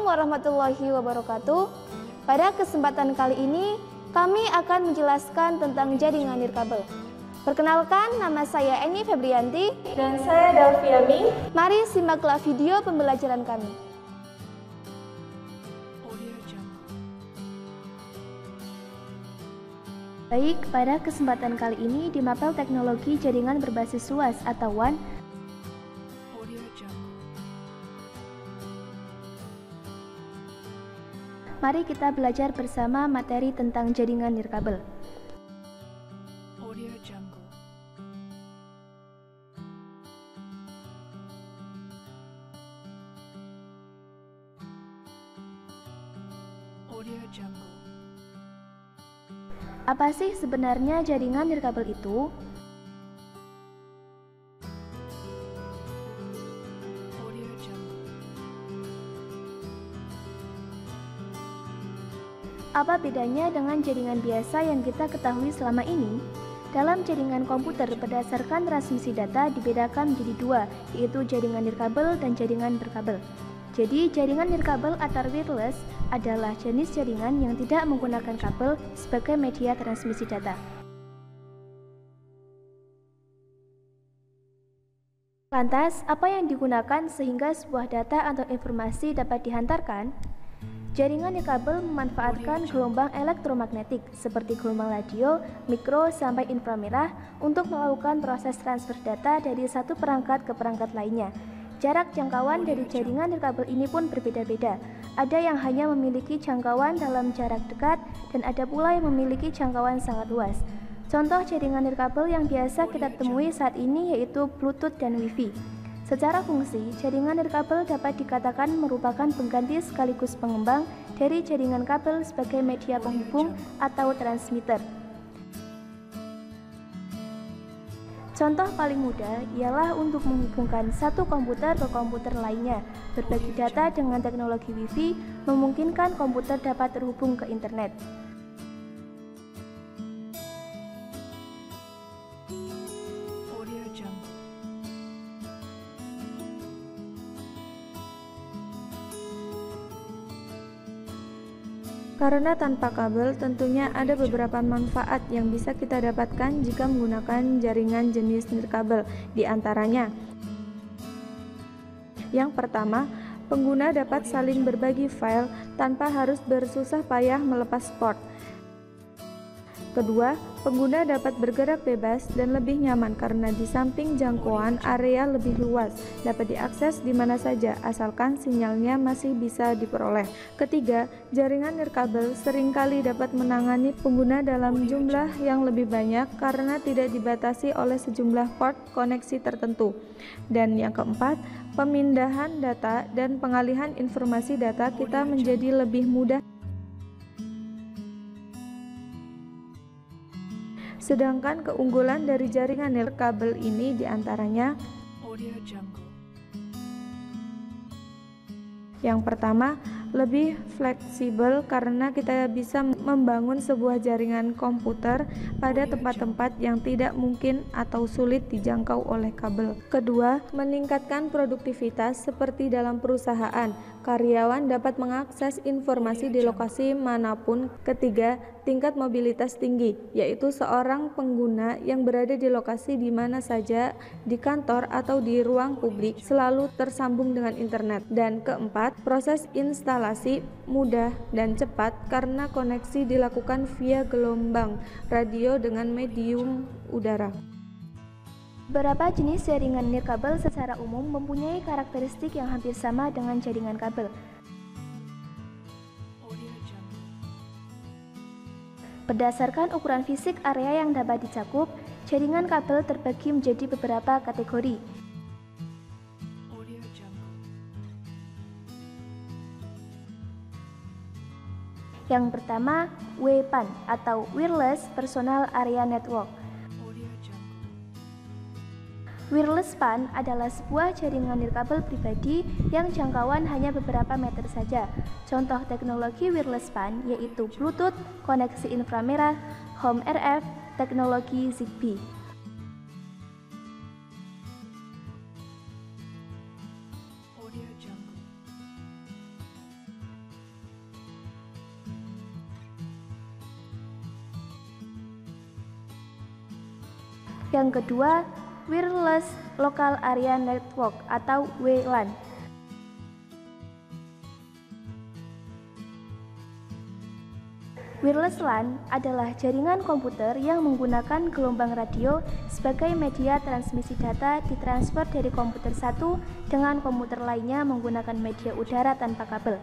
warahmatullahi wabarakatuh. Pada kesempatan kali ini, kami akan menjelaskan tentang jaringan nirkabel. Perkenalkan, nama saya Eni Febrianti dan saya Dalfiami. Mari simaklah video pembelajaran kami. Baik, pada kesempatan kali ini di Mapel Teknologi Jaringan Berbasis Luas atau WAN, mari kita belajar bersama materi tentang jaringan nirkabel. Apa sih sebenarnya jaringan nirkabel itu? Apa bedanya dengan jaringan biasa yang kita ketahui selama ini? Dalam jaringan komputer berdasarkan transmisi data dibedakan menjadi dua, yaitu jaringan nirkabel dan jaringan berkabel. Jadi, jaringan nirkabel atau wireless adalah jenis jaringan yang tidak menggunakan kabel sebagai media transmisi data. Lantas, apa yang digunakan sehingga sebuah data atau informasi dapat dihantarkan? Jaringan nirkabel memanfaatkan gelombang elektromagnetik seperti gelombang radio, mikro, sampai inframerah untuk melakukan proses transfer data dari satu perangkat ke perangkat lainnya. Jarak jangkauan dari jaringan nirkabel ini pun berbeda-beda. Ada yang hanya memiliki jangkauan dalam jarak dekat dan ada pula yang memiliki jangkauan sangat luas. Contoh jaringan nirkabel yang biasa kita temui saat ini yaitu Bluetooth dan Wi-Fi. Secara fungsi, jaringan nirkabel dapat dikatakan merupakan pengganti sekaligus pengembang dari jaringan kabel sebagai media penghubung atau transmitter. Contoh paling mudah ialah untuk menghubungkan satu komputer ke komputer lainnya. Berbagi data dengan teknologi Wi-Fi memungkinkan komputer dapat terhubung ke internet. Karena tanpa kabel, tentunya ada beberapa manfaat yang bisa kita dapatkan jika menggunakan jaringan jenis nirkabel. Di antaranya, yang pertama, pengguna dapat saling berbagi file tanpa harus bersusah payah melepas port. Kedua, pengguna dapat bergerak bebas dan lebih nyaman karena di samping jangkauan area lebih luas, dapat diakses di mana saja asalkan sinyalnya masih bisa diperoleh. Ketiga, jaringan nirkabel seringkali dapat menangani pengguna dalam jumlah yang lebih banyak karena tidak dibatasi oleh sejumlah port koneksi tertentu. Dan yang keempat, pemindahan data dan pengalihan informasi data kita menjadi lebih mudah. Sedangkan keunggulan dari jaringan nirkabel ini diantaranya, yang pertama, lebih fleksibel karena kita bisa membangun sebuah jaringan komputer pada tempat-tempat yang tidak mungkin atau sulit dijangkau oleh kabel. Kedua, meningkatkan produktivitas seperti dalam perusahaan. Karyawan dapat mengakses informasi di lokasi manapun. Ketiga, tingkat mobilitas tinggi, yaitu seorang pengguna yang berada di lokasi di mana saja, di kantor atau di ruang publik, selalu tersambung dengan internet. Dan keempat, proses instalasi mudah dan cepat karena koneksi dilakukan via gelombang radio dengan medium udara. Beberapa jenis jaringan nirkabel secara umum mempunyai karakteristik yang hampir sama dengan jaringan kabel. Berdasarkan ukuran fisik area yang dapat dicakup, jaringan kabel terbagi menjadi beberapa kategori. Yang pertama, WPAN atau Wireless Personal Area Network. Wireless PAN adalah sebuah jaringan nirkabel pribadi yang jangkauan hanya beberapa meter saja. Contoh teknologi wireless PAN yaitu Bluetooth, koneksi inframerah, Home RF, teknologi Zigbee. Yang kedua, Wireless Local Area Network atau WLAN. Wireless LAN adalah jaringan komputer yang menggunakan gelombang radio sebagai media transmisi data ditransfer dari komputer satu dengan komputer lainnya menggunakan media udara tanpa kabel.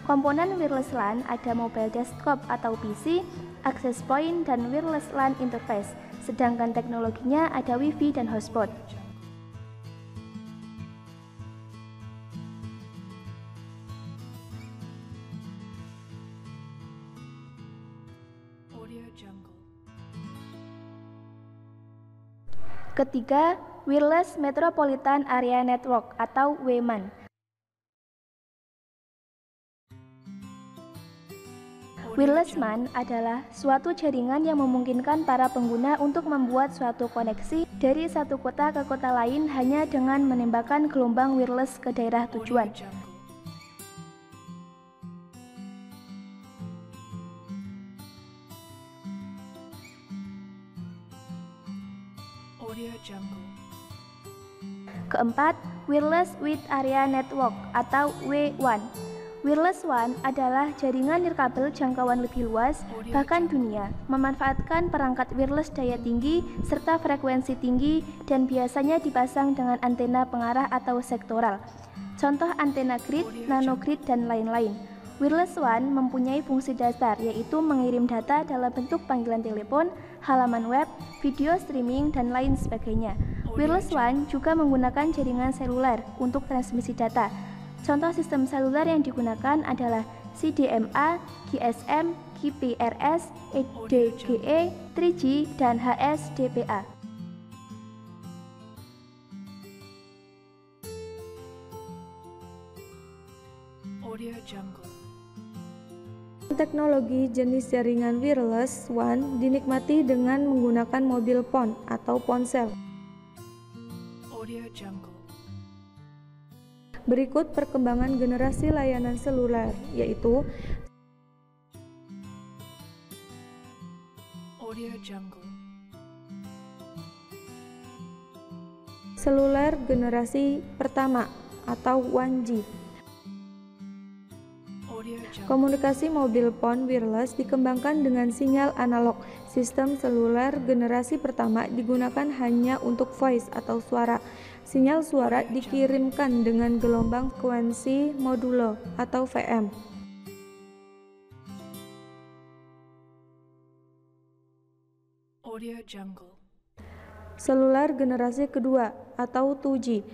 Komponen wireless LAN ada mobile desktop atau PC, access point, dan wireless LAN interface, sedangkan teknologinya ada Wi-Fi dan hotspot. Ketiga, Wireless Metropolitan Area Network atau WMAN. Wireless MAN adalah suatu jaringan yang memungkinkan para pengguna untuk membuat suatu koneksi dari satu kota ke kota lain hanya dengan menembakkan gelombang wireless ke daerah tujuan. Keempat, Wireless Wide Area Network atau W1. Wireless WAN adalah jaringan nirkabel jangkauan lebih luas, bahkan dunia, memanfaatkan perangkat wireless daya tinggi serta frekuensi tinggi dan biasanya dipasang dengan antena pengarah atau sektoral. Contoh antena grid, nanogrid, dan lain-lain. Wireless WAN mempunyai fungsi dasar, yaitu mengirim data dalam bentuk panggilan telepon, halaman web, video streaming, dan lain sebagainya. Wireless WAN juga menggunakan jaringan seluler untuk transmisi data. Contoh sistem seluler yang digunakan adalah CDMA, GSM, GPRS, EDGE, 3G, dan HSDPA. Teknologi jenis jaringan wireless WAN dinikmati dengan menggunakan mobil phone atau ponsel. Berikut perkembangan generasi layanan seluler, yaitu seluler generasi pertama atau 1G. Komunikasi mobil phone wireless dikembangkan dengan sinyal analog. Sistem seluler generasi pertama digunakan hanya untuk voice atau suara. Sinyal suara dikirimkan dengan gelombang frekuensi modulo atau VM. Seluler generasi kedua atau 2G.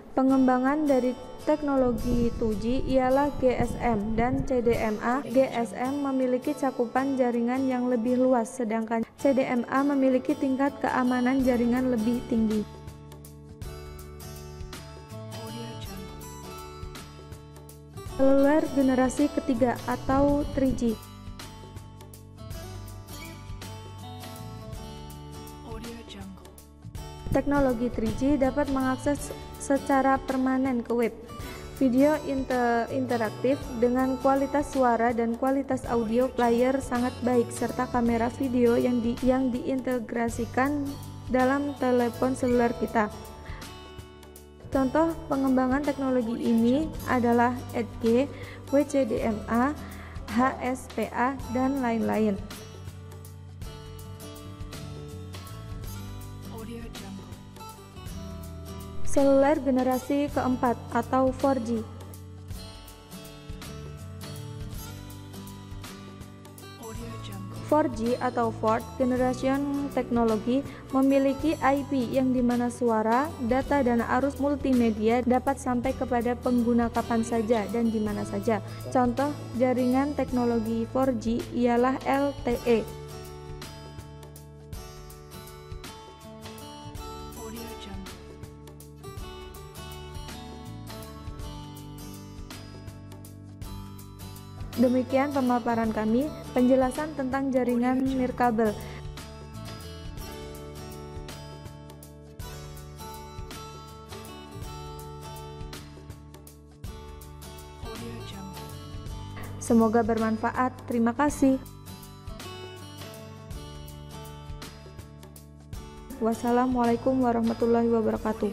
Pengembangan dari teknologi 2G ialah GSM dan CDMA. GSM memiliki cakupan jaringan yang lebih luas, sedangkan CDMA memiliki tingkat keamanan jaringan lebih tinggi. Seluler generasi ketiga atau 3G. Teknologi 3G dapat mengakses secara permanen ke web, video interaktif dengan kualitas suara dan kualitas audio player sangat baik, serta kamera video yang diintegrasikan dalam telepon seluler kita. Contoh pengembangan teknologi ini adalah EDG, WCDMA, HSPA, dan lain-lain. Seluler generasi keempat atau 4G. 4G atau Fourth Generation Technology memiliki IP yang dimana suara, data, dan arus multimedia dapat sampai kepada pengguna kapan saja dan di mana saja. Contoh jaringan teknologi 4G ialah LTE. Demikian pemaparan kami, penjelasan tentang jaringan nirkabel. Semoga bermanfaat. Terima kasih. Wassalamualaikum warahmatullahi wabarakatuh.